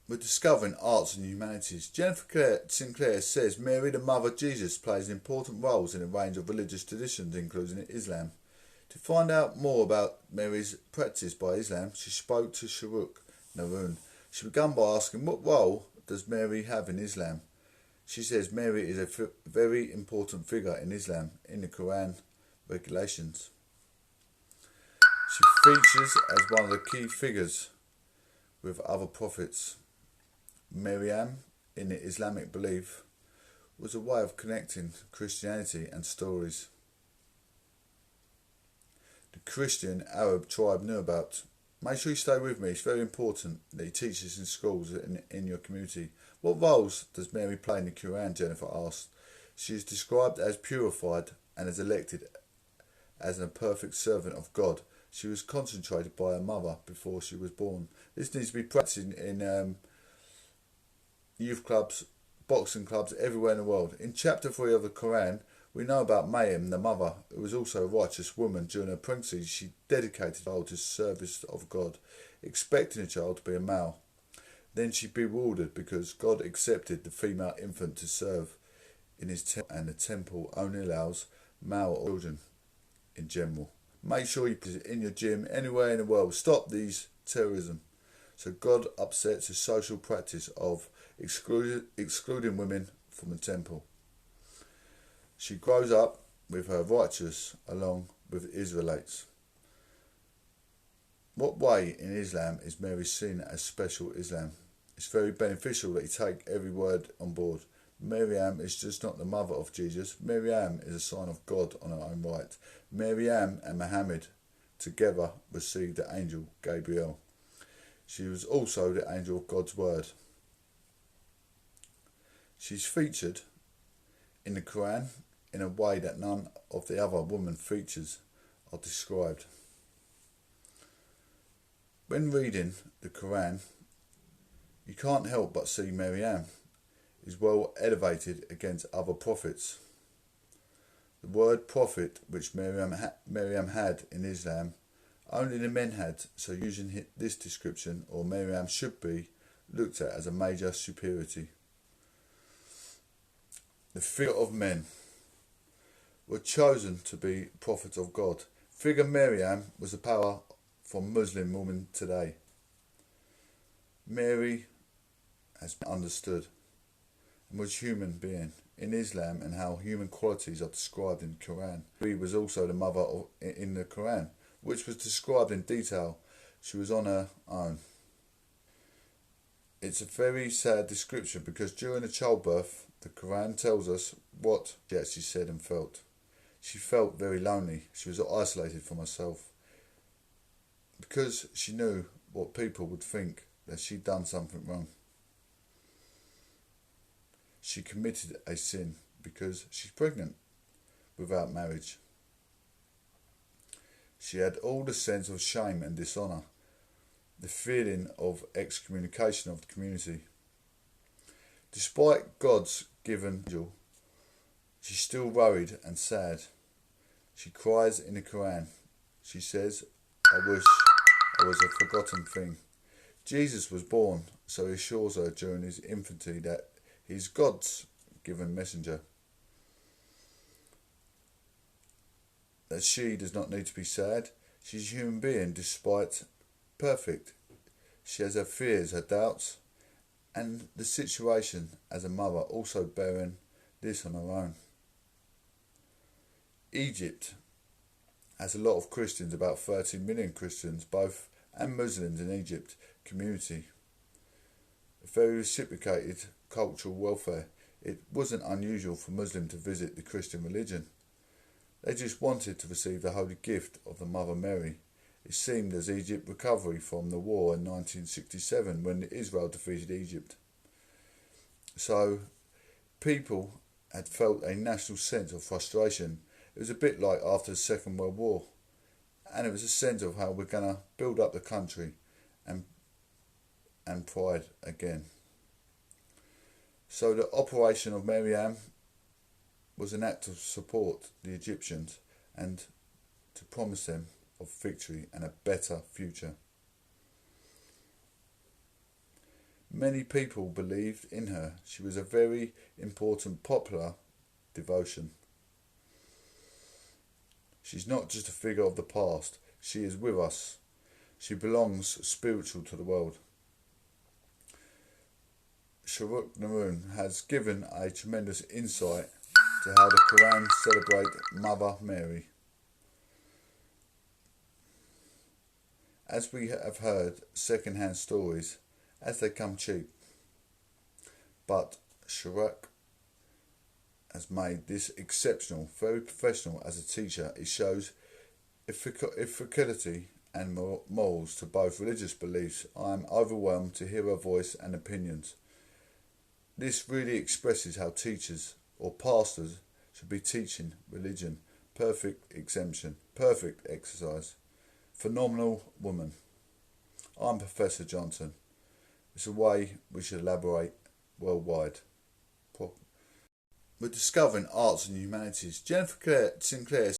We're discovering arts and humanities. Sinclair says Mary, the mother of Jesus, plays important roles in a range of religious traditions, including Islam. To find out more about Mary's practice by Islam, she spoke to Sharuk Naroon. She began by asking, what role does Mary have in Islam? She says Mary is a very important figure in Islam, in the Quran regulations. She features as one of the key figures with other prophets. Maryam, in the Islamic belief, was a way of connecting Christianity and stories. The Christian Arab tribe knew about. Make sure you stay with me, it's very important that you teach this in schools in your community. What roles does Mary play in the Quran? Jennifer asked. She is described as purified and as elected as a perfect servant of God. She was concentrated by her mother before she was born. This needs to be practiced in youth clubs, boxing clubs, everywhere in the world. In chapter 3 of the Quran, we know about Maryam, the mother, who was also a righteous woman. During her pregnancy, she dedicated the child to service of God, expecting the child to be a male. Then she bewildered because God accepted the female infant to serve in his temple, and the temple only allows male children in general. Make sure you put it in your gym, anywhere in the world. Stop these terrorism. So God upsets the social practice of excluding women from the temple. She grows up with her righteous along with Israelites. What way in Islam is Mary seen as special Islam? It's very beneficial that you take every word on board. Maryam is just not the mother of Jesus. Maryam is a sign of God on her own right. Maryam and Muhammad together received the angel Gabriel. She was also the angel of God's word. She's featured in the Quran in a way that none of the other women features are described. When reading the Quran, you can't help but see Maryam is well elevated against other prophets. The word prophet, which Maryam had in Islam, only the men had, so using this description, or Maryam should be looked at as a major superiority. The figure of men were chosen to be prophets of God. Figure Maryam was the power for Muslim women today. Mary has been understood and was a human being in Islam, and how human qualities are described in the Quran. Mary was also the mother in the Quran, which was described in detail. She was on her own. It's a very sad description because during the childbirth, the Quran tells us what she actually said and felt. She felt very lonely. She was isolated from herself because she knew what people would think, that she'd done something wrong. She committed a sin because she's pregnant without marriage. She had all the sense of shame and dishonour, the feeling of excommunication of the community. Despite God's given angel, she's still worried and sad. She cries in the Quran. She says, I wish I was a forgotten thing. Jesus was born, so he assures her during his infancy that he's God's given messenger. That she does not need to be sad. She's a human being despite perfect. She has her fears, her doubts, and the situation as a mother, also bearing this on her own. Egypt has a lot of Christians, about 13 million Christians, both and Muslims in Egypt community. A very reciprocated cultural welfare. It wasn't unusual for Muslims to visit the Christian religion. They just wanted to receive the holy gift of the Mother Mary. It seemed as Egypt's recovery from the war in 1967 when Israel defeated Egypt. So people had felt a national sense of frustration. It was a bit like after the Second World War. And it was a sense of how we're going to build up the country and pride again. So the operation of Maryam was an act to support the Egyptians and to promise them of victory and a better future. Many people believed in her. She was a very important popular devotion. She's not just a figure of the past, she is with us. She belongs spiritual to the world. Sharuk Naroon has given a tremendous insight to how the Quran celebrates Mother Mary. As we have heard second-hand stories, as they come cheap, but Sharuk has made this exceptional, very professional as a teacher. It shows efficacy and morals to both religious beliefs. I am overwhelmed to hear her voice and opinions. This really expresses how teachers or pastors should be teaching religion. Perfect exemption, perfect exercise. Phenomenal woman. I'm Professor Johnson. It's a way we should elaborate worldwide. We're discovering arts and humanities. Jennifer Sinclair